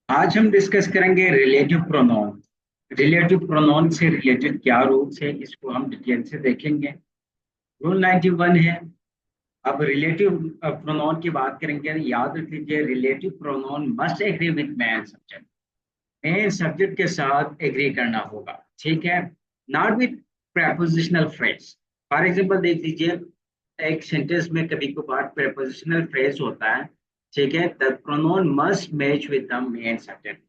आज हम डिस्कस करेंगे रिलेटिव प्रोनाउन। रिलेटिव प्रोनाउन से रिलेटेड क्या रूल्स है, इसको हम डिटेल से देखेंगे। रूल 91 है। अब रिलेटिव प्रोनाउन की बात करेंगे, याद रख लीजिए, relative pronoun must agree with main subject. Main subject के साथ एग्री करना होगा, ठीक है, not with prepositional phrase. For example देख लीजिए, एक सेंटेंस में कभी कभार प्रेपोजिशनल फ्रेज होता है, ठीक है। The pronoun must match with the main subject,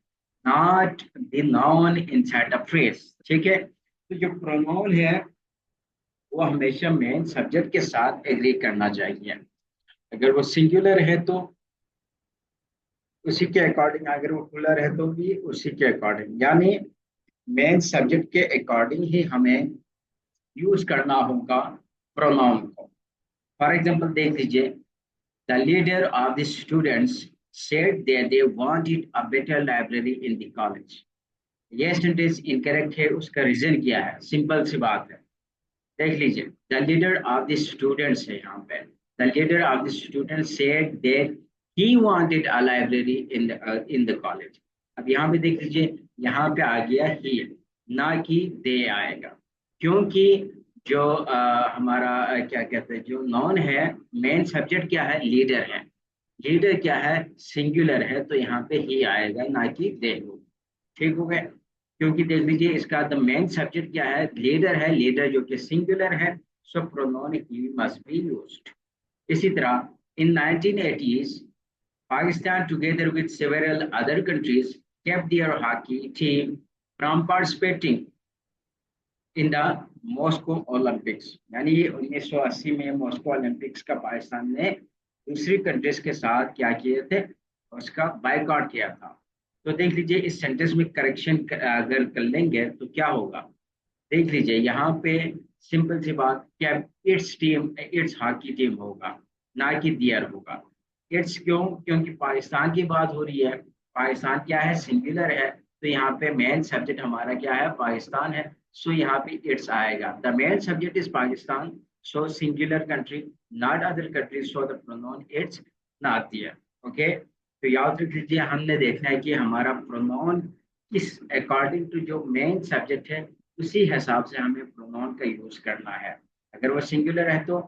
not the noun inside the phrase, ठीक है। तो जो प्रोनाउन है वो हमेशा मेन सब्जेक्ट के साथ एग्री करना चाहिए। अगर वो सिंगुलर है तो उसी के अकॉर्डिंग, अगर वो प्लूरल है तो भी उसी के अकॉर्डिंग, यानी मेन सब्जेक्ट के अकॉर्डिंग ही हमें यूज करना होगा प्रोनाउन को। फॉर एग्जांपल देख लीजिए, the leader of the students said that they wanted a better library in the college। ये सेंटेंस इनकरेक्ट है, उसका रीजन क्या है? सिंपल सी बात है, देख लीजिए। The leader of the students है यहाँ पे। The leader of the students said that he wanted a library in the college. अब यहाँ पे देख लीजिए, यहाँ पे आ गया ही, ना कि दे आएगा, क्योंकि जो हमारा क्या कहते हैं, जो नॉन है, मेन सब्जेक्ट क्या है? लीडर है। लीडर क्या है? सिंगुलर है, तो यहाँ पे ही आएगा, ना कि दे हो। ठीक हो गए? क्योंकि देख लीजिए, इसका द मेन सब्जेक्ट क्या है? लीडर है, लीडर जो कि सिंगुलर है, so pronoun he must be used. इसी तरह in 1980s Pakistan together with several other countries kept their hockey team from participating in the Moscow Olympics. यानी 1980 में मॉस्को ओलंपिक्स का पाकिस्तान ने दूसरी कंट्रीज के साथ क्या किए थे? उसका बायकॉट किया था। तो देख लीजिए, इस सेंटेंस में करेक्शन अगर कर लेंगे तो क्या होगा? देख लीजिए यहाँ पे, सिंपल सी बात, क्या its team, it's hockey team होगा, ना कि दियर होगा। इट्स क्यों? क्योंकि पाकिस्तान की बात हो रही है। पाकिस्तान क्या है? सिंगुलर है, तो यहाँ पे मेन सब्जेक्ट हमारा क्या है? पाकिस्तान है। सो यहाँ पे इट्स आएगा, the main subject is Pakistan, so singular country, not other country, so the pronoun its not their. Okay, तो याद रख लीजिए, हमने देखना है कि हमारा प्रोनाउन किस अकॉर्डिंग टू जो मेन सब्जेक्ट है, उसी हिसाब से हमें प्रोनाउन का यूज करना है। अगर वो सिंगुलर है तो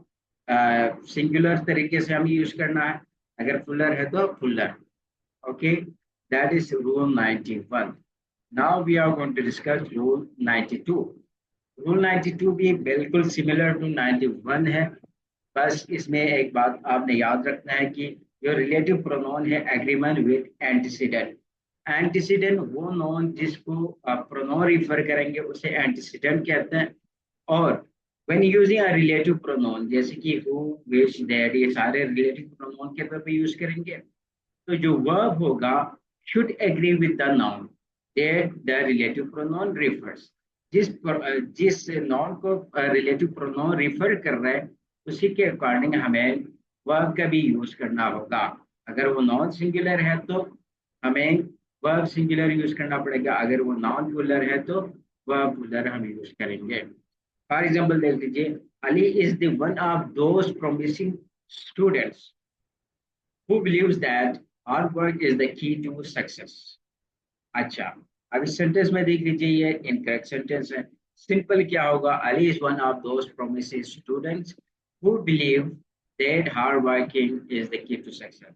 सिंगुलर तरीके से हमें यूज करना है, अगर फुलर है तो fuller. Okay, that is rule 91। Now we are going to discuss rule 92। Rule 92 भी बिल्कुल सिमिलर टू 91 है। बस इसमें एक बात आपने याद रखना है कि जो रिलेटिव प्रोनाउन है, एग्रीमेंट विद एंटीसीडेंट। एंटीसीडेंट वो नॉन जिसको प्रोनाउन रिफर करेंगे उसे एंटीसीडेंट कहते हैं। और when using a relative pronoun, जैसे कि हु, विच, दैट, ये सारे रिलेटिव प्रोनाउन के तौर पे यूज करेंगे, तो जो वर्ब होगा should agree with the noun that the relative pronoun refers. जिस नाउन को रिलेटिव प्रोनाउन रिफर कर रहा है, उसी के अकॉर्डिंग हमें वर्ब का भी यूज करना होगा। अगर वो नॉन सिंगुलर है तो हमें वर्ब सिंगुलर यूज करना पड़ेगा, अगर वो नॉन प्लूरल है तो वर्ब प्लूरल हम यूज करेंगे। फॉर एग्जाम्पल देख लीजिए, Ali is the one of those promising students who believes that hard work is the key to success। अच्छा, अब इस सेंटेंस में देख लीजिए, ये इनकरेक्ट सेंटेंस है। सिंपल क्या होगा? Ali is one of those promising students who believe that hard working is the key to success.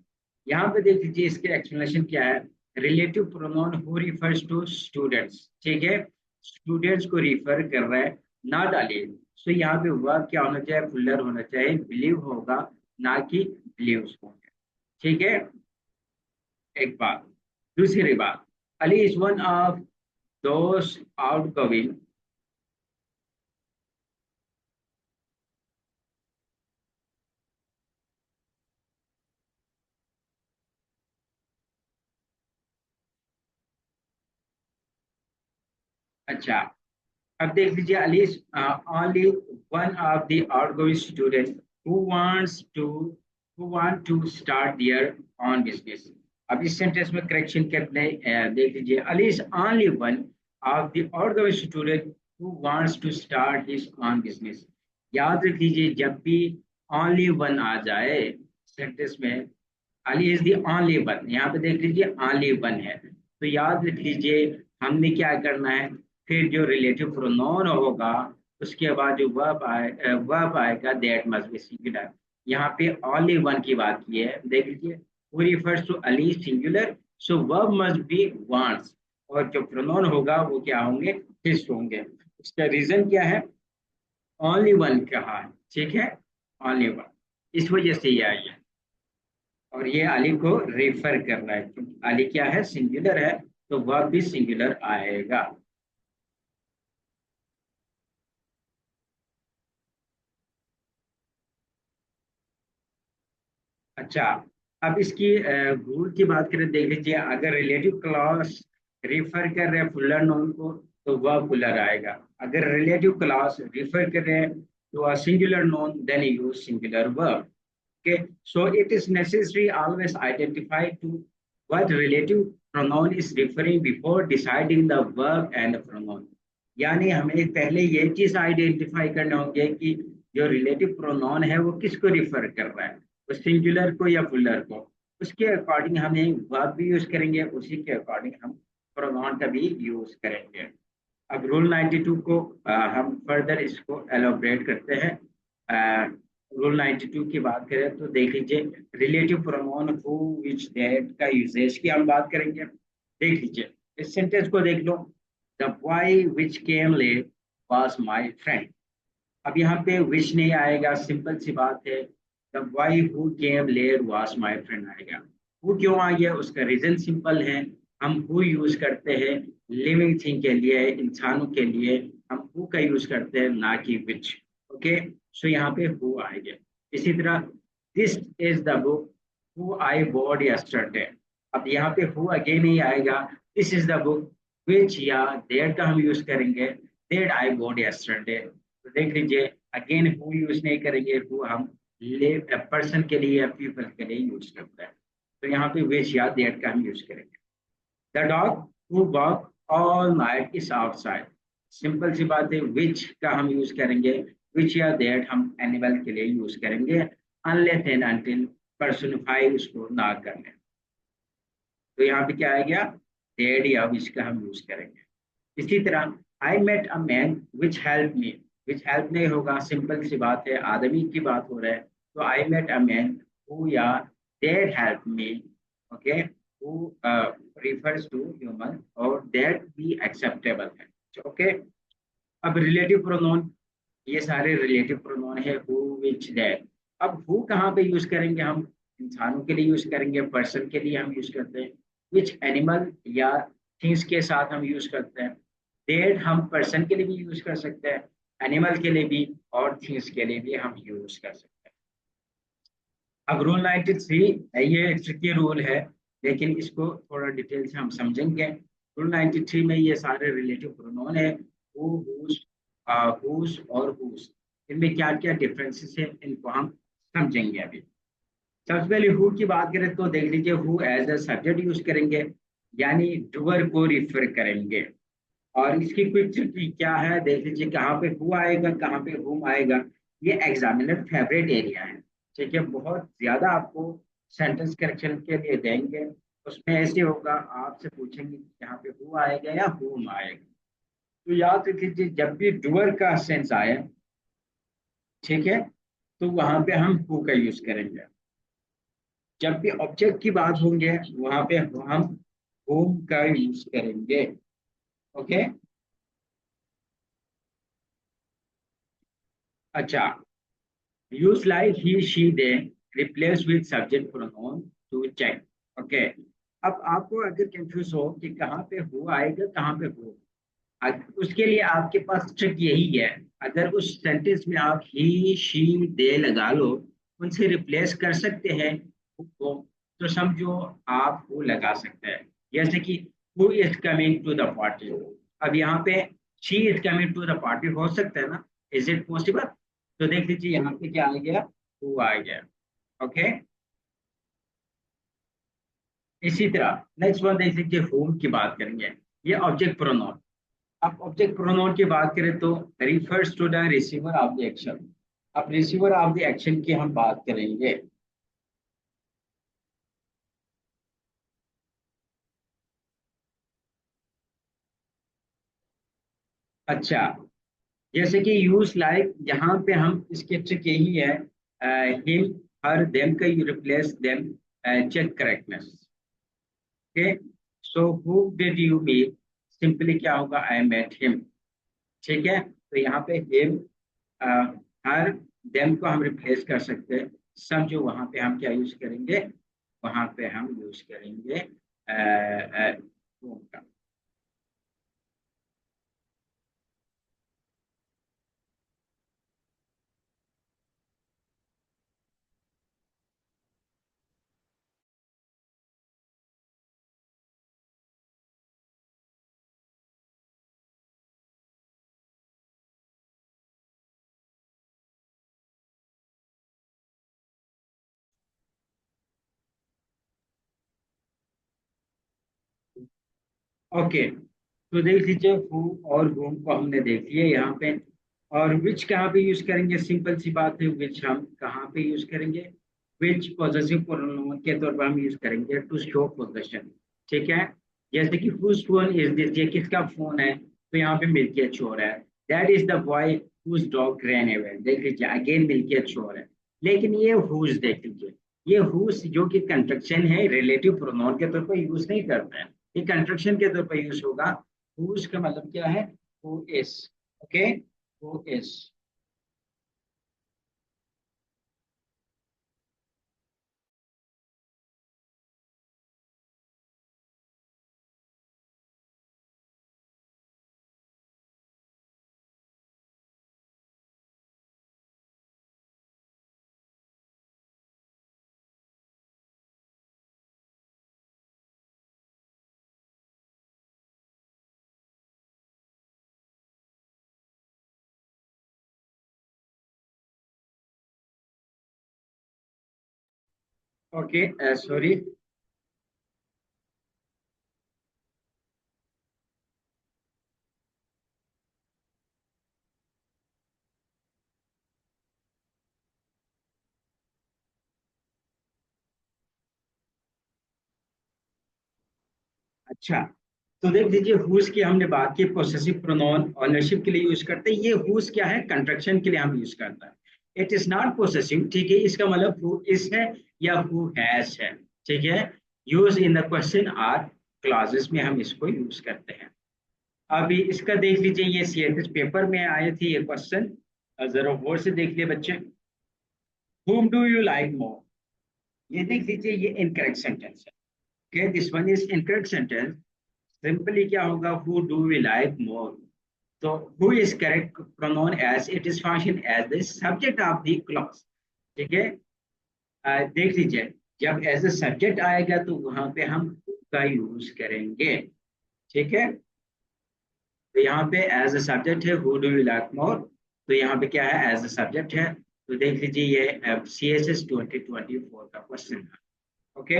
यहाँ पे देख लीजिए, इसके एक्सप्लेनेशन क्या है? Relative pronoun who refers to students, ठीक है, स्टूडेंट्स को रिफर कर रहा है, नॉट अली। सो यहाँ पे वर्ब क्या होना चाहिए? फुलर होना चाहिए, बिलीव होगा, ना कि बिलीव्स होगा। ठीक है, एक बात। दूसरी बात, Ali is one of those outgoing. अच्छा, अब देख लीजिए, Ali is only one of the outgoing student who wants to who want to start their own business. अब इस सेंटेंस में करेक्शन करने देख लीजिए, Ali is only one of the outgoing student who wants to start his own business. याद रख लीजिए, जब भी ओनली वन आ जाए सेंटेंस में, Ali is the only one, यहाँ पे देख लीजिए ओनली वन है, तो याद रख लीजिए हमने क्या करना है, फिर जो रिलेटिव प्रोनाउन होगा उसके बाद जो वर्ब आएगा दैट मस्ट बी सिंगुलर। यहाँ पे ओनली वन की बात की है, देख लीजिए who refers to Ali singular, so verb must be wants, और जो प्रोनाउन होगा वो क्या होंगे, हिज होंगे। इसका रीजन क्या है, ओनली वन कहा है, ठीक है, ओनली वन, इस वजह से ये आई है। और ये अली को रेफर कर रहा है क्योंकि अली क्या है, सिंगुलर है, तो वह भी सिंगुलर आएगा। अच्छा, अब इसकी रूल की बात करें, देख लीजिए अगर रिलेटिव क्लॉज रिफर कर रहे हैं फुलर नाउन को तो वह फुलर आएगा। अगर रिलेटिव क्लॉज रिफर कर रहे हैं तो a singular noun then use singular verb. Okay, so it is necessary always identify to what relative pronoun is referring before deciding the verb and the pronoun. यानी हमें पहले ये चीज आइडेंटिफाई करना होंगे कि जो रिलेटिव प्रोनाउन है वो किसको रिफर कर रहा है, वो सिंगुलर को या प्लूरल को। उसके अकॉर्डिंग हमें वर्ब भी यूज करेंगे, उसी के अकॉर्डिंग हम प्रोनाउन का भी यूज करेंगे। अब रूल 92 को हम फर्दर इसको एलोबरेट करते हैं। रूल 92 की बात करें तो देख लीजिए relative pronoun who which that का यूजेज की हम बात करेंगे। देख लीजिए इस सेंटेंस को देख लो, the boy which came late was my friend. अब यहाँ पे विच नहीं आएगा, सिंपल सी बात है, the boy who came late was my friend आएगा। हु क्यों आ गया, उसका रीजन सिंपल है, हम हु यूज करते हैं लिविंग थिंग के लिए, इंसानों के लिए हम हु का यूज करते हैं, ना कि विच। ओके, सो यहाँ पे हु आएगा। इसी तरह this is the book who I bought yesterday. अब यहाँ पे हु अगेन ही आएगा, this is the book which या देयर का हम यूज करेंगे, देयर आई बॉट यस्टरडे। तो देख लीजिए अगेन हु यूज नहीं करेंगे, हु हम पर्सन के लिए या पीपल के लिए यूज करते हैं। तो यहाँ पे विच या देयर का हम यूज करेंगे। The dog who walk all night is outside. Simple सी बात है, विच का हम यूज करेंगे, विच या दैट हम एनिमल के लिए यूज करेंगे, अनलेस एंड अनटिल पर्सनिफाई उसको ना करने। तो यहाँ पे क्या आ गया, दैट या विच का हम यूज करेंगे। इसी तरह I met a man which help me, which help नहीं होगा, सिंपल सी बात है, आदमी की बात हो रहा है, तो I met a man who या that help me. Okay, who refers to human और that भी acceptable है। ओके, अब रिलेटिव प्रोनाउन, ये सारे रिलेटिव प्रोनाउन है हु विच दैट। अब हु कहाँ पे यूज करेंगे हम, इंसानों के लिए यूज करेंगे, पर्सन के लिए हम यूज करते हैं, विच एनिमल या थिंग्स के साथ हम यूज करते हैं, दैट हम पर्सन के लिए भी यूज कर सकते हैं, एनिमल के लिए भी और थिंग्स के लिए भी हम यूज कर सकते हैं। अब रूल 93, ये ट्रिकी रूल है लेकिन इसको थोड़ा डिटेल से हम समझेंगे। रूल 93 में ये सारे रिलेटिव प्रोनाउन है, हु हुज हुज और हुज, इनमें क्या क्या डिफरेंसेस है इनको हम समझेंगे अभी। सबसे पहले हु की बात करें तो देख लीजिए who as a subject use करेंगे, यानी डूअर को रिफर करेंगे। और इसकी क्विक ट्रिक क्या है, देख लीजिए कहाँ पे हु आएगा, कहाँ पे हुम आएगा। ये एग्जामिनर फेवरेट एरिया है, ठीक है, बहुत ज्यादा आपको सेंटेंस करेक्शन के लिए देंगे। उसमें ऐसे होगा, आपसे पूछेंगे कि यहाँ पे हु आएगा या हुम आएगा। तो याद रख लीजिए जब भी डूअर का सेंस आए, ठीक है, तो वहां पे हम हु का यूज करेंगे। जब भी ऑब्जेक्ट की बात होंगे वहां पे हम होम का यूज करेंगे। ओके, अच्छा, use like he, she, they replace with subject pronoun to check. Okay. अब आपको अगर कंफ्यूज हो कि कहाँ पे हु आएगा कहाँ पे हु, उसके लिए आपके पास ट्रिक यही है, अगर उस सेंटेंस में आप ही शी दे लगा लो, उनसे रिप्लेस कर सकते हैं who को, तो समझो आप हु लगा सकते हैं। जैसे कि who is coming to the party, अब यहाँ पे she is coming to the party हो सकता है ना, इज इट पॉसिबल। तो देख लीजिए यहाँ पे क्या आ गया, हु आ गया। ओके, इसी तरह नेक्स्ट वन देख लीजिए होम की बात करेंगे, ये ऑब्जेक्ट प्रोनाउन। अब ऑब्जेक्ट प्रोनाउन की बात करें तो refers to the receiver of the action. अब रिसीवर ऑफ द एक्शन की हम बात करेंगे। अच्छा, जैसे कि यूज लाइक, यहाँ पे हम इसके ट्रिक यही है, हिम, हर, देम का you replace them, check correctness. Okay, so who did you meet, simply क्या होगा, आई मेट हिम। ठीक है, तो यहाँ पे हिम, हर, देम को हम रिप्लेस कर सकते हैं। सब जो वहां पे हम क्या यूज करेंगे, वहां पे हम यूज करेंगे whom का। ओके, तो देख लीजिए हु और whom को हमने देख लिया यहाँ पे। और विच कहाँ पे यूज करेंगे, सिंपल सी बात है, विच हम कहाँ पे यूज करेंगे, विच पॉजेसिव प्रोनाउन के तौर पर हम यूज करेंगे टू शो पोजेशन। ठीक है, जैसे कि हुज फोन इज दिस, ये किसका फोन है, तो यहाँ पे मिल्कियत शोर है। That is the boy whose dog ran away, देख लीजिए अगेन मिल्कियत शोर है। लेकिन ये हुज देख लीजिए, ये हुज जो कि कंस्ट्रक्शन है, रिलेटिव प्रोनाउन के तौर पर यूज नहीं करते हैं, ये कंस्ट्रक्शन के तौर पर यूज होगा। हुज का मतलब क्या है, who is. Okay, who is. Okay, sorry. अच्छा, तो देख लीजिए हुज की हमने बात की, पोसेसिव प्रोनाउन ऑनरशिप के लिए यूज करते हैं, ये हुज क्या है, कंस्ट्रक्शन के लिए हम यूज करते हैं। इट इज नॉट पोसेसिव, ठीक है, इसका मतलब हु इज है या हु हैज है। ठीक है, use in the question or clauses में हम इसको यूज करते हैं। अभी इसका देख लीजिए, ये सीएसएस पेपर में आए थे ये क्वेश्चन, जरा गौर से देख लिए बच्चे। whom do you like more, ये देख लीजिए, ये इनकरेक्ट सेंटेंस है। Okay, this one is incorrect sentence. Simply क्या होगा, who do we like more, तो who is correct pronoun as it is function as the subject of the clause. ठीक है, देख लीजिए, जब एज ए सब्जेक्ट आएगा तो वहां पे हम who का यूज करेंगे। ठीक है, तो यहाँ पे एज अ सब्जेक्ट है, who do you like more, तो यहाँ पे क्या है, एज अ सब्जेक्ट है। तो देख लीजिए, ये CSS 2024 का क्वेश्चन है। ओके,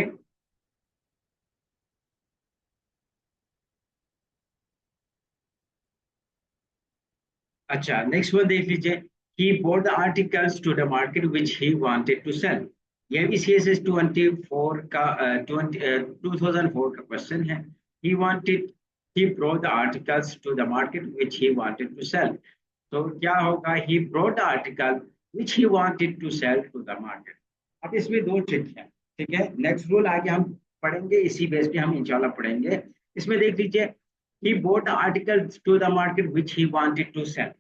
अच्छा, नेक्स्ट वन देख लीजिए, he bought the articles to the market which he wanted to sell। ये भी CSS 24 का 2004 का क्वेश्चन है। he wanted he brought the articles to the market which he wanted to sell। तो क्या होगा, he brought the article which he wanted to sell to the market। अब इसमें दो ट्रिक है। ठीक है, नेक्स्ट रूल आगे हम पढ़ेंगे, इसी बेस पे हम इंशाल्लाह पढ़ेंगे। इसमें देख लीजिए, he bought the articles to the market which he wanted to sell।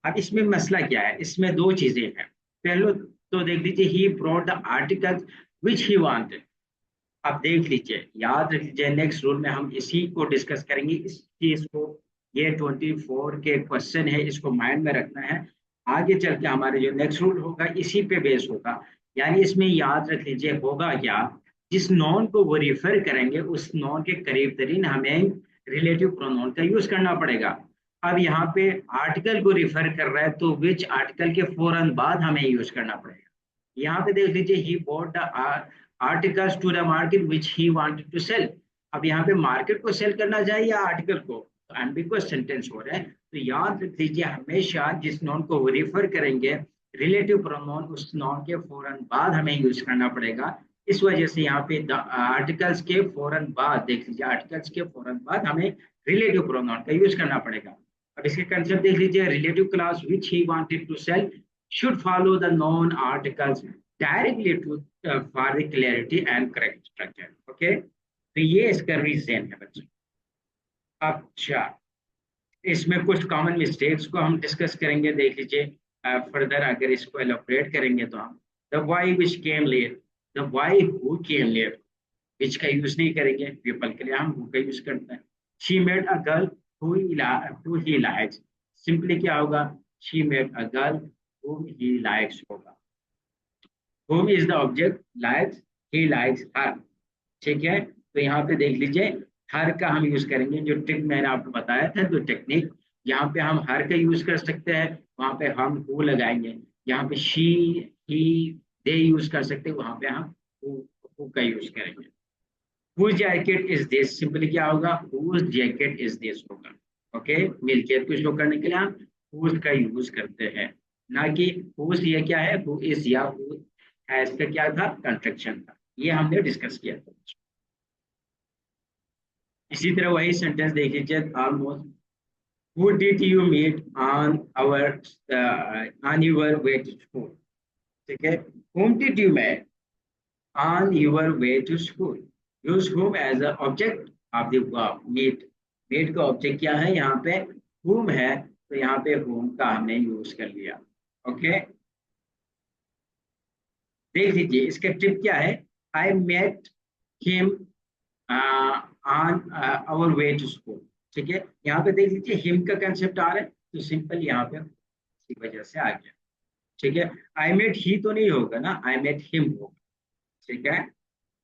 अब इसमें मसला क्या है, इसमें दो चीजें हैं। पहले तो देख लीजिए, he brought the article which he wanted. अब देख लीजिए, याद रख लीजिए, नेक्स्ट रूल में हम इसी को डिस्कस करेंगे, इस चीज को। ये 24 के क्वेश्चन है, इसको माइंड में रखना है। आगे चल के हमारे जो नेक्स्ट रूल होगा इसी पे बेस होगा। यानी इसमें याद रख लीजिए, होगा क्या, जिस नॉन को वो रिफर करेंगे उस नॉन के करीब तरीन हमें रिलेटिव प्रोनाउन का यूज करना पड़ेगा। अब यहाँ पे आर्टिकल को रिफर कर रहा है, तो विच आर्टिकल के फौरन बाद हमें यूज करना पड़ेगा। यहाँ पे देख लीजिए, he bought the articles to the market which he wanted to sell. अब यहाँ पे मार्केट को सेल करना चाहिए या आर्टिकल को, तो एम्बिगुअस सेंटेंस हो रहा है। तो याद रख लीजिए, हमेशा जिस नॉन को वो रिफर करेंगे, रिलेटिव प्रोनाउन उस नॉन के फौरन बाद हमें यूज करना पड़ेगा। इस वजह से यहाँ पे आर्टिकल्स के फौरन बाद, देख लीजिए, आर्टिकल्स के फौरन बाद हमें रिलेटिव प्रोनाउन का यूज करना पड़ेगा। अब इसके कंसेप्ट देख लीजिए, relative clause which he wanted to sell should follow the noun articles directly to for the clarity and correct structure. Okay, तो ये इसका रीजन है बच्चों। अच्छा, इसमें कुछ कॉमन मिस्टेक्स को हम डिस्कस करेंगे, देख लीजिए फर्दर। अगर इसको एलोबरेट करेंगे तो हम the boy which came late, the boy who came late, which का यूज नहीं करेंगे, पीपल के लिए हम हु का यूज करते हैं। She made a girl who he likes, simply क्या होगा, she made a girl who he likes होगा। whom is the object, likes, he likes her. ठीक है, तो यहाँ पे देख लीजिए हर का हम यूज करेंगे, जो ट्रिक मैंने आपको बताया था, जो टेक्निक, यहाँ पे हम हर का यूज कर सकते हैं, वहां पे हम हु लगाएंगे। यहाँ पे शी, ही, दे यूज कर सकते हैं, वहां पे हम हु का यूज करेंगे। Whose jacket is this, simply क्या होगा, हुज जैकेट इज दिस होगा। ओके, मिल्कियत को शो करने के लिए हम हुज का यूज करते हैं, ना कि हुज, ये क्या है, हु इज या हु हैज का क्या था, कंस्ट्रक्शन था, ये हमने डिस्कस किया था। इसी तरह वही सेंटेंस देख लीजिए, almost, who did you meet on our on your way to school. ठीक है, whom did you meet on your way to school, use whom as the object of the verb meet। meet का object क्या है यहाँ पे, whom है, तो यहाँ पे whom का हमने यूज कर लिया। ओके, देख लीजिए इसका टिप क्या है, I met him on our way to school. ठीक है, यहाँ पे देख लीजिए हिम का कंसेप्ट आ रहा है, तो सिंपल यहाँ पे इसी वजह से आ गया। ठीक है, आई मेट ही तो नहीं होगा ना, आई मेट हिम होगा। ठीक है,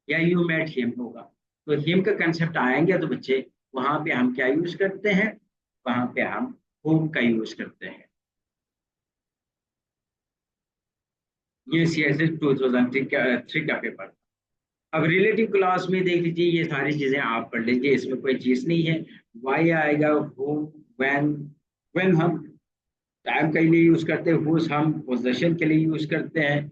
या यू मेट हिम होगा। तो हिम का कंसेप्ट आएंगे तो बच्चे वहां पे हम क्या यूज करते हैं, वहां पे हम होम का यूज करते हैं। ये CSS 2003 का पेपर। अब रिलेटिव क्लास में देख लीजिए, ये सारी चीजें आप पढ़ लीजिए, इसमें कोई चीज नहीं है। वाई आएगा, होम, व्हेन, व्हेन हम टाइम के लिए यूज करते हैं, हुज हम पोजीशन के लिए यूज करते हैं,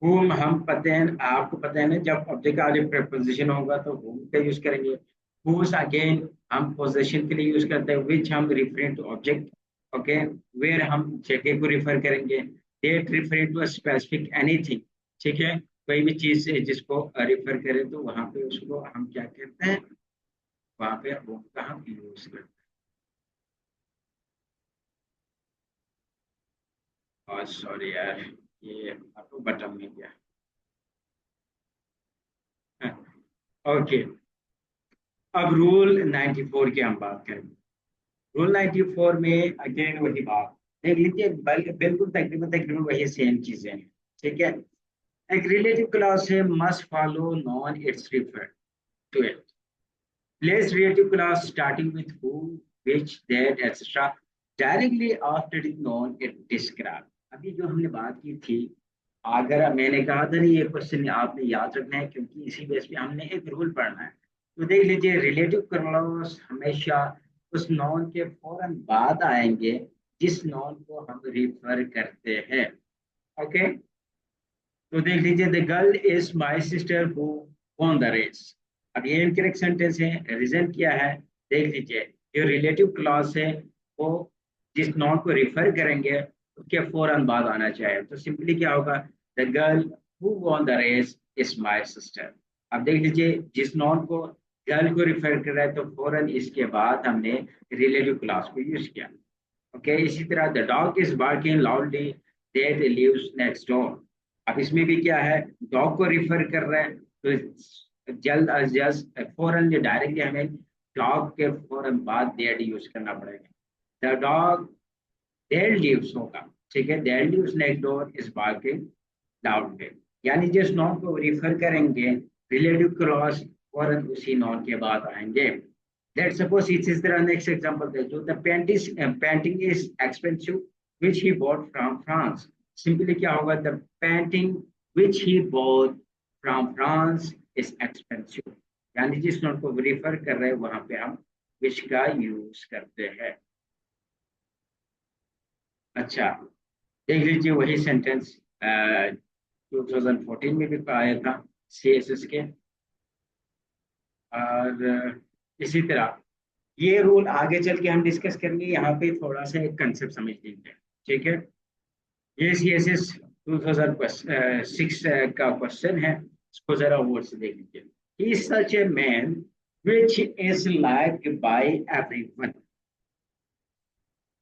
whom हम पता है, आपको पता है ना, जब ऑब्जेक्ट आगे प्रपोजिशन होगा तो whom का यूज करेंगे। whose अगेन हम पोजीशन के लिए यूज करते हैं, which हम referent to object. Okay, where हम जगह को रिफर करेंगे, date referent to specific anything. ठीक है, कोई भी चीज से जिसको रिफर करें तो वहां पे उसको हम क्या कहते हैं, वहां पे whom का हम यूज करते हैं। और सॉरी यार, ये आपको बटन में गया। ओके, अब रूल 94 की हम बात करेंगे। रूल 94 में अगेन वही बात, देख लीजिए बिल्कुल तकरीबन तकरीबन वही सेम चीजें हैं। ठीक है, एक रिलेटिव क्लॉज है, must follow noun its refer to it, place relative clause starting with who, which, that etcetera directly after it noun it describe. अभी जो हमने बात की थी, अगर मैंने कहा था नहीं, ये क्वेश्चन आपने याद रखना है, क्योंकि इसी बेस पे हमने एक रूल पढ़ना है। तो देख लीजिए, रिलेटिव क्लॉज हमेशा उस नॉन के फौरन बाद आएंगे जिस नॉन को हम रिफर करते हैं। ओके, तो देख लीजिए, the girl is my sister who won the race. अब ये इनकरेक्ट सेंटेंस है, रीजन क्या है, देख लीजिए, जो रिलेटिव क्लॉज है वो जिस नॉन को रिफर करेंगे उसके फौरन बाद आना चाहिए। तो सिंपली क्या होगा, the girl who won the race is my sister. अब देख लीजिए, जिस नॉन को गर्ल को रिफर कर रहा है तो फौरन इसके बाद हमने रिलेटिव क्लॉज को यूज किया। ओके, इसी तरह the dog is barking loudly that lives next door. अब इसमें भी क्या है, डॉग को रिफर कर रहा है, तो जल्द अज जल्द फौरन डायरेक्टली हमें डॉग के फौरन बाद दैट यूज करना पड़ेगा। द डॉग दैट लिव्स होगा। ठीक है, that lives next door is barking loudly, यानी जिस नॉन को रिफर करेंगे रिलेटिव क्लॉज फौरन उसी नॉन के बाद आएंगे। Let's suppose it is the next example there. So the painting is expensive, which he bought from France. Simply क्या होगा, the painting which he bought from France is expensive. यानी जिस note को रेफर कर रहे हैं वहां पे हम which का यूज करते हैं। अच्छा, देख लीजिए वही सेंटेंस 2014 में भी आया था CSS के। और इसी तरह ये रूल आगे चल के हम डिस्कस करेंगे, यहाँ पे थोड़ा सा एक कंसेप्ट समझ लीजिए, ठीक है। ये CSS 2006 का क्वेश्चन है, इसको जरा गौर से देख लीजिए। He is such a man which is like by everyone.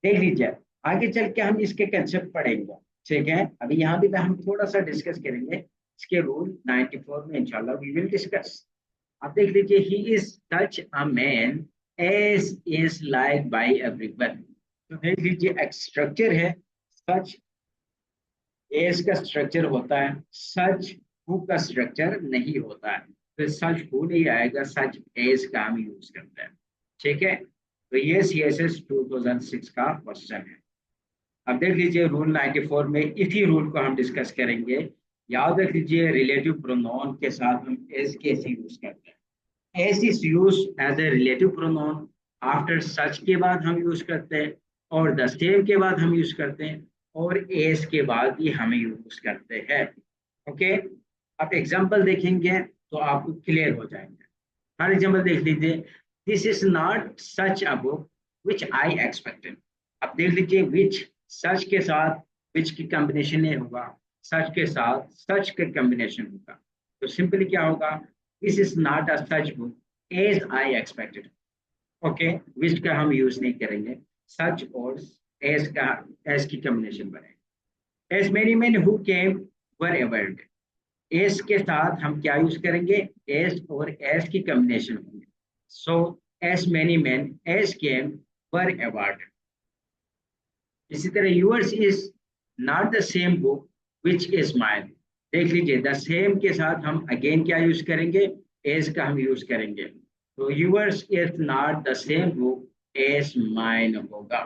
देख लीजिए, आगे चल के हम इसके कंसेप्ट पढ़ेंगे, ठीक है। अभी यहाँ भी हम थोड़ा सा डिस्कस करेंगे इसके रूल 94 में, इंशाल्लाह वी विल डिस्कस। आप देख लीजिए, he is such a man as is like by everyone. तो देख लीजिए, एक स्ट्रक्चर है सच, एज का स्ट्रक्चर होता है, सच हु का स्ट्रक्चर नहीं होता है। तो सच हु नहीं आएगा, सच एज का हम यूज करते हैं, ठीक है। तो ये CSS 2006 का क्वेश्चन है। अब देख लीजिए, रूल 94 में इसी रूल को हम डिस्कस करेंगे। याद रख लीजिए, रिलेटिव प्रोनाउन के साथ हम एज कैसे यूज करते हैं। As is use as a relative pronoun, after such के बाद हम यूज करते हैं, और द सेम के बाद हम यूज करते हैं, और एज के बाद ही हम यूज करते हैं। ओके, अब एग्जांपल देखेंगे तो आपको क्लियर हो जाएंगे। फॉर एग्जांपल देख लीजिए, this is not such a book which I expected. अब देख लीजिए, विच सच के साथ विच की कॉम्बिनेशन नहीं होगा, सच के साथ सच का कॉम्बिनेशन होगा। तो सिंपली क्या होगा, this is not a such book as I expected. Okay, which का हम यूज नहीं करेंगे, सच और एज का, एज की कॉम्बिनेशन बनेगा। As many man who came were awarded. As के साथ हम क्या यूज करेंगे, एस और एस की कॉम्बिनेशन होंगे। सो एस मेनी मैन एस केम वर अवार्ड। इसी तरह yours is not the same book which is mine. देख लीजिए, द सेम के साथ हम अगेन क्या यूज करेंगे, एस का हम यूज करेंगे। तो yours is not the same book as mine होगा।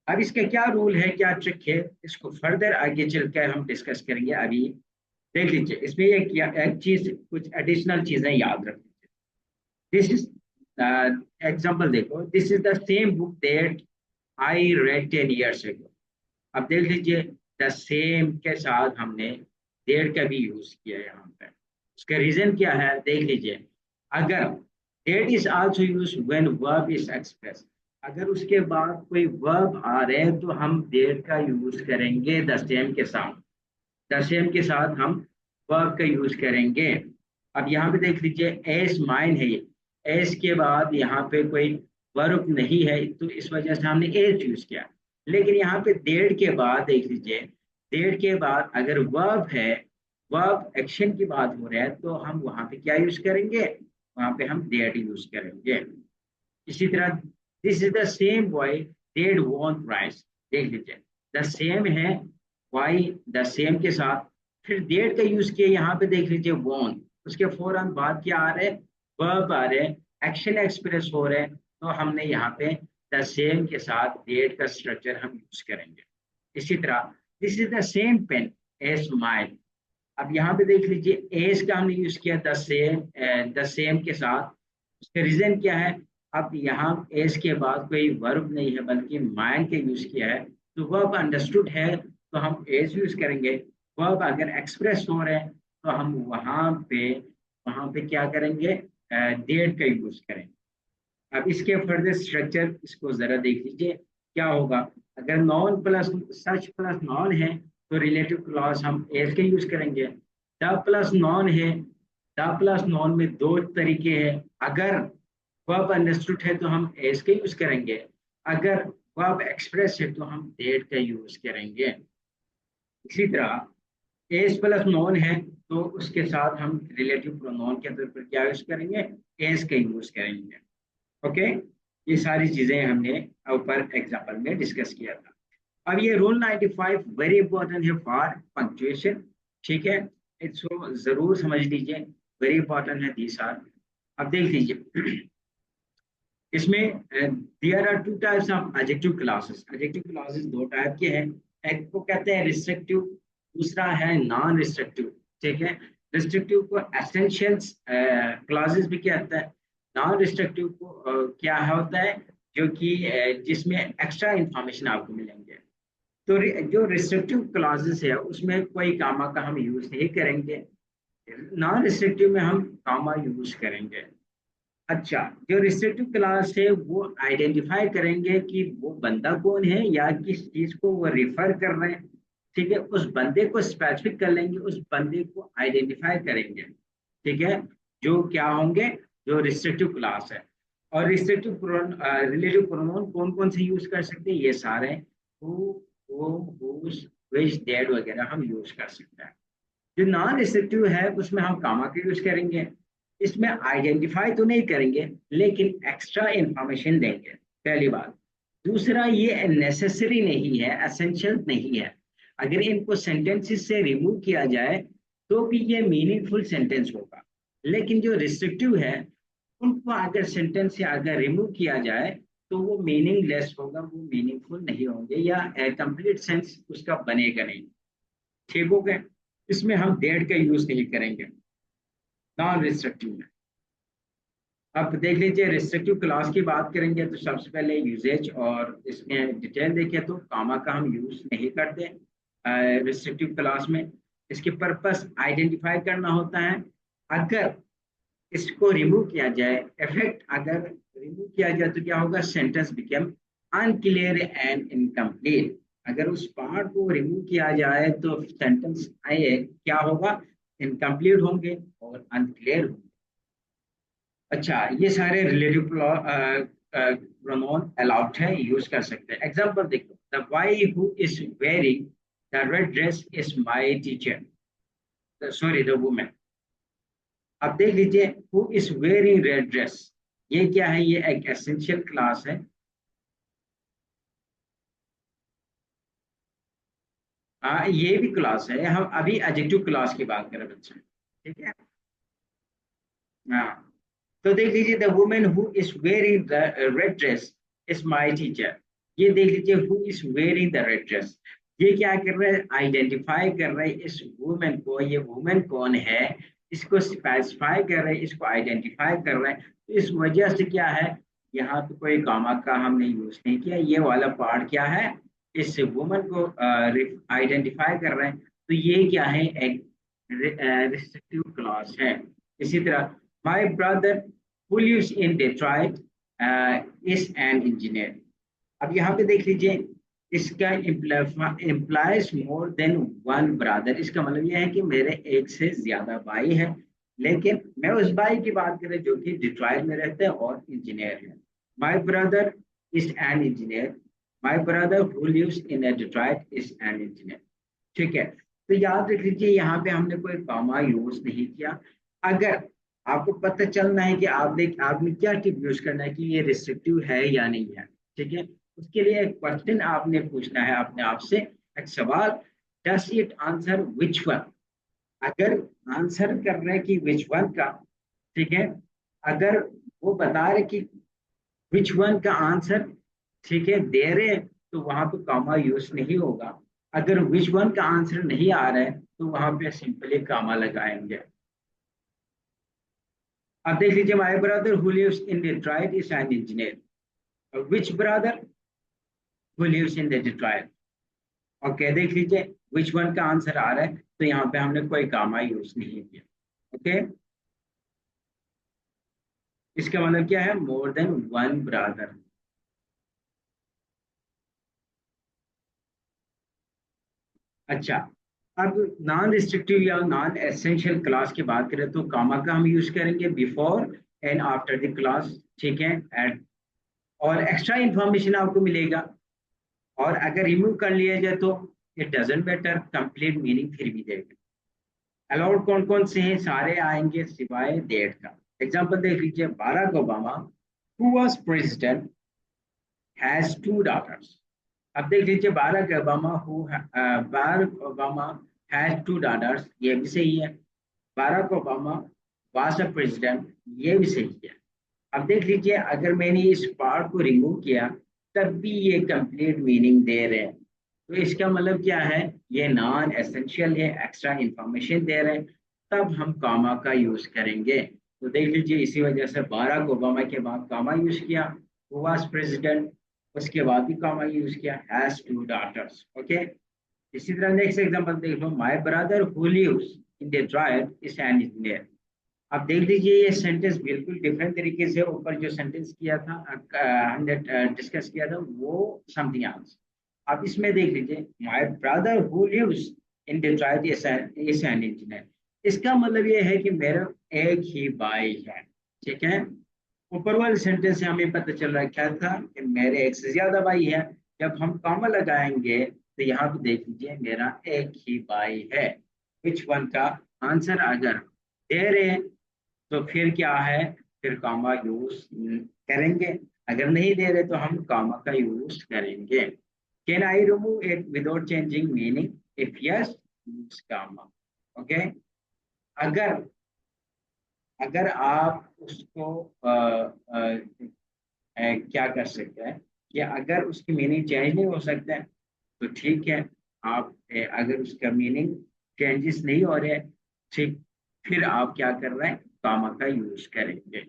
अब इसका क्या रूल है, क्या ट्रिक है, इसको फर्दर आगे चलकर हम डिस्कस करेंगे। अभी देख लीजिए, इसमें एक चीज, कुछ एडिशनल चीजें याद रख लीजिए। दिस इज एग्जांपल देखो, this is the same book that I read 10 years ago। अब देख लीजिए, द सेम के साथ हमने डेट का भी यूज किया है यहाँ पे। उसका रीजन क्या है, देख लीजिए। अगर that is also use when verb is express, अगर उसके बाद कोई वर्ब आ रहे हैं तो हम डेट का यूज करेंगे द सेम के साथ। द सेम के साथ हम वर्ब का यूज करेंगे। अब यहाँ पे देख लीजिए, एस माइन है ये, एस के बाद यहाँ पे कोई वर्ब नहीं है, तो इस वजह से हमने एस यूज किया। लेकिन यहाँ पे डेढ़ के बाद देख लीजिए, डेढ़ के बाद अगर वर्ब है, वर्ब एक्शन की बात हो रहा है, तो हम वहां पे क्या यूज करेंगे, वहां पे हम डेड यूज करेंगे। इसी तरह, this is the same boy dead want rice. देख लीजिए, द सेम है, वाई द सेम के साथ फिर डेड का यूज किया, यहाँ पे देख लीजिए वॉन्ट, उसके फौरन बाद क्या आ रहे हैं, वर्ब आ रहे हैं, एक्शन एक्सप्रेस हो रहे हैं। तो हमने यहाँ पे द सेम के साथ डेड का स्ट्रक्चर हम यूज करेंगे। इसी तरह, this is the same pen as mine. अब यहाँ पे देख लीजिए, एज का हमने यूज किया द सेम के साथ। उसका रीजन क्या है, अब यहाँ एज के बाद कोई वर्ब नहीं है बल्कि माइन के यूज किया है, तो वर्ब अंडरस्टूड है तो हम एज यूज करेंगे। वर्ब अगर एक्सप्रेस हो रहे हैं तो हम वहां पे क्या करेंगे, डेट का यूज करेंगे। अब इसके फर्दर स्ट्रक्चर इसको जरा देख लीजिए, क्या होगा। अगर नॉन प्लस सच प्लस नॉन है तो रिलेटिव क्लॉज हम एज के यूज करेंगे। द प्लस नॉन है, द प्लस नॉन में दो तरीके हैं। अगर वर्ब अंडरस्टूड है तो हम एज के यूज करेंगे, अगर वर्ब एक्सप्रेस है तो हम डेट का यूज करेंगे। इसी तरह, एज प्लस नॉन है तो उसके साथ हम रिलेटिव प्रोनाउन के तौर पर क्या यूज करेंगे, एज का यूज करेंगे। ओके, ये सारी चीजें हमने ऊपर एग्जाम्पल में डिस्कस किया था। अब ये रूल 95 वेरी इंपॉर्टेंट है फॉर पंक्चुएशन, ठीक है। इसको जरूर समझ लीजिए, वेरी इंपॉर्टेंट है दीस आर। अब देख लीजिए, इसमें there are two types of adjective clauses. Adjective clauses दो टाइप के हैं, एक को कहते हैं रिस्ट्रिक्टिव, दूसरा है नॉन रिस्ट्रिक्टिव, ठीक है। रिस्ट्रिक्टिव को एसेंशियल्स क्लासेस भी कहता है। नॉन रिस्ट्रिक्टिव को क्या होता है, जो कि जिसमें एक्स्ट्रा इंफॉर्मेशन आपको मिलेंगे। तो जो रिस्ट्रिक्टिव क्लासेस है उसमें कोई कामा का हम यूज नहीं करेंगे, नॉन रिस्ट्रिक्टिव में हम कामा यूज करेंगे। अच्छा, जो रिस्ट्रिक्टिव क्लास है वो आइडेंटिफाई करेंगे कि वो बंदा कौन है या किस चीज को वो रिफर कर रहे हैं। ठीक है, उस बंदे को स्पेसिफिक कर लेंगे, उस बंदे को आइडेंटिफाई करेंगे। ठीक है, जो क्या होंगे, जो रिस्ट्रिक्टिव क्लास है। और रिस्ट्रिक्टिव रिलेटिव प्रोनाउन कौन कौन से यूज कर सकते हैं, ये सारे हु, हुज, विच, दैट वगैरह हम यूज कर सकते हैं। जो नॉन रिस्ट्रिक्टिव है उसमें हम कामा का यूज करेंगे। इसमें आइडेंटिफाई तो नहीं करेंगे लेकिन एक्स्ट्रा इंफॉर्मेशन देंगे, पहली बात। दूसरा, ये नेसेसरी नहीं है, एसेंशियल नहीं है। अगर इनको सेंटेंसेस से रिमूव किया जाए तो भी ये मीनिंगफुल सेंटेंस होगा। लेकिन जो रिस्ट्रिक्टिव है उनको अगर सेंटेंस से अगर रिमूव किया जाए तो वो मीनिंगलेस होगा, वो मीनिंगफुल नहीं होंगे या कंप्लीट सेंस उसका बनेगा नहीं। ठीक हो गए, इसमें हम डेड का यूज नहीं करेंगे नॉन रिस्ट्रिक्टिव में। अब देख लीजिए, रिस्ट्रिक्टिव क्लास की बात करेंगे तो सबसे पहले यूजेज और इसमें डिटेल देखें तो कामा का हम यूज नहीं करते रिस्ट्रिक्टिव क्लास में। इसके पर्पस आइडेंटिफाई करना होता है। अगर इसको रिमूव किया जाए, इफेक्ट अगर रिमूव किया जाए तो क्या होगा, sentence become unclear and incomplete. अगर उस पार्ट को रिमूव किया जाए तो सेंटेंस आए क्या होगा, इनकम्प्लीट होंगे और अनक्लियर होंगे। अच्छा, ये सारे रिलेटिव प्रोनाउन अलाउड है, यूज कर सकते हैं। एग्जांपल देखो, the boy who is wearing the red dress is my teacher, sorry the women. अब देख लीजिए, who is wearing red dress, ये क्या है, ये एक एसेंशियल क्लास है। ये भी क्लास है, हम अभी एडजेक्टिव क्लास की बात करें बच्चे। ठीक है, हाँ। तो देख लीजिए, the women who is wearing the red dress is my teacher. ये देख लीजिए, who is wearing the red dress, ये क्या कर रहे हैं, आइडेंटिफाई कर रहे हैं इस वुमेन को, ये वुमेन कौन है, इसको स्पेसिफाई कर रहे हैं, इसको आइडेंटिफाई कर रहे हैं। तो इस वजह से क्या है, यहाँ पे कोई कामा का हमने यूज नहीं किया, ये वाला पार्ट क्या है, इस वुमन को आइडेंटिफाई कर रहे हैं। तो ये क्या है, एक रिस्ट्रिक्टिव क्लॉज है। इसी तरह, my brother who lives in Detroit is an engineer. अब यहाँ पे देख लीजिए, इसका implies more than one brother, इसका मतलब यह है कि मेरे एक से ज्यादा भाई है। लेकिन मैं उस भाई की बात करें जो कि डिट्रॉइट में रहते हैं और इंजीनियर है। My brother is an engineer, my brother who lives in a Detroit is an engineer. ठीक है, तो याद रख लीजिए, यहाँ पे हमने कोई कॉमा यूज नहीं किया। अगर आपको पता चलना है कि आपने क्या टिप यूज करना है कि ये रिस्ट्रिक्टिव है या नहीं है, ठीक है, उसके लिए एक क्वेश्चन आपने पूछना है अपने आप से, एक सवाल, does it answer which one. अगर आंसर कर रहे हैं कि विच वन का, ठीक है, अगर वो बता रहे कि विच वन का आंसर, ठीक है, दे रहे हैं, तो वहां पे कॉमा यूज नहीं होगा। अगर विच वन का आंसर नहीं आ रहा है तो वहां पे सिंपली कॉमा लगाएंगे। अब देख लीजिए, my brother who lives in Detroit is an engineer, which brother who lives in Detroit. Okay, देख लीजिए, विच वन का आंसर आ रहा है तो यहाँ पे हमने कोई कॉमा यूज नहीं किया। ओके, इसका मतलब क्या है, मोर देन वन ब्रदर। अच्छा, अब नॉन रिस्ट्रिक्टिव या नॉन एसेंशियल क्लास की बात करें तो कामा का हम यूज करेंगे before and after the class. ठीक है, एट, और एक्स्ट्रा इंफॉर्मेशन आपको मिलेगा। और अगर रिमूव कर लिया जाए तो it doesn't matter, complete meaning फिर भी देगा। अलाउड कौन कौन से हैं, सारे आएंगे सिवाय डेट का। एग्जाम्पल देख लीजिए, Barack Obama who was president has two daughters. अब देख लीजिए, Barack Obama has two daughters, ये भी सही है। Barack Obama was a president, ये भी सही है। अब देख लीजिए, अगर मैंने इस पार्ट को रिमूव किया तब भी ये कंप्लीट मीनिंग दे रहे हैं। तो इसका मतलब क्या है, ये नॉन एसेंशियल है, एक्स्ट्रा इंफॉर्मेशन दे रहे हैं, तब हम कामा का यूज करेंगे। तो देख लीजिए, इसी वजह से बाराक ओबामा के बाद कामा यूज किया, हु वाज प्रेसिडेंट, उसके बाद भी कामा यूज किया, हैज टू डॉटर्स। ओके, इसी तरह नेक्स्ट एग्जांपल देख लो, my brother who lives in Detroit is an engineer. आप देख लीजिए ये सेंटेंस बिल्कुल डिफरेंट तरीके से, ऊपर जो सेंटेंस किया था हमने डिस्कस किया था वो समथिंग एल्स। आप इसमें देख लीजिए, my brother who lives in Detroit is an engineer. इसका मतलब ये है कि मेरा एक ही भाई है, ठीक है। ऊपर वाले सेंटेंस से हमें पता चल रहा है क्या था, कि मेरे एक से ज्यादा भाई है। जब हम कॉमा लगाएंगे तो यहाँ पे देख लीजिए मेरा एक ही भाई है। विच वन का आंसर अगर दे रहे हैं तो फिर क्या है, फिर कॉमा यूज करेंगे। अगर नहीं दे रहे तो हम कॉमा का यूज करेंगे। Can I remove it without changing meaning? If yes, use comma. Okay. अगर अगर आप उसको क्या कर सकते हैं कि अगर उसकी मीनिंग चेंज नहीं हो सकता है तो ठीक है। आप अगर उसका मीनिंग चेंजेस नहीं हो रहे, ठीक, फिर आप क्या कर रहे हैं, कामा का यूज करेंगे।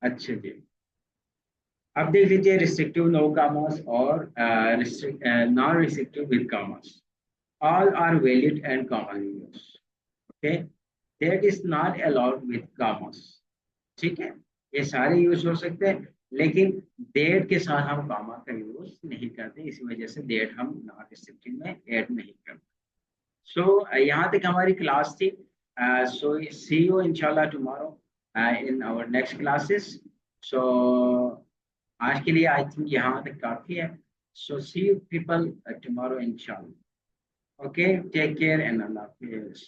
अच्छा जी। अब देख लीजिए रिस्ट्रिक्टिव नो कामास और non restrictive with commas. All are valid and commonly use. Okay. That is not allowed with commas. ठीक है। ये सारे यूज हो सकते हैं, लेकिन डेट के साथ हम कामा का यूज नहीं करते, इसी वजह से डेट हम नॉट रिस्ट्रिक्टिव में ऐड नहीं करते। सो यहाँ तक हमारी क्लास थी। सो सी यू इंशाल्लाह tomorrow in our next classes. So आज के लिए आई थिंक यहाँ तक काफी है। So see you people tomorrow इंशाल्लाह। ओके, टेक केयर एंड अल्लाह हाफिज।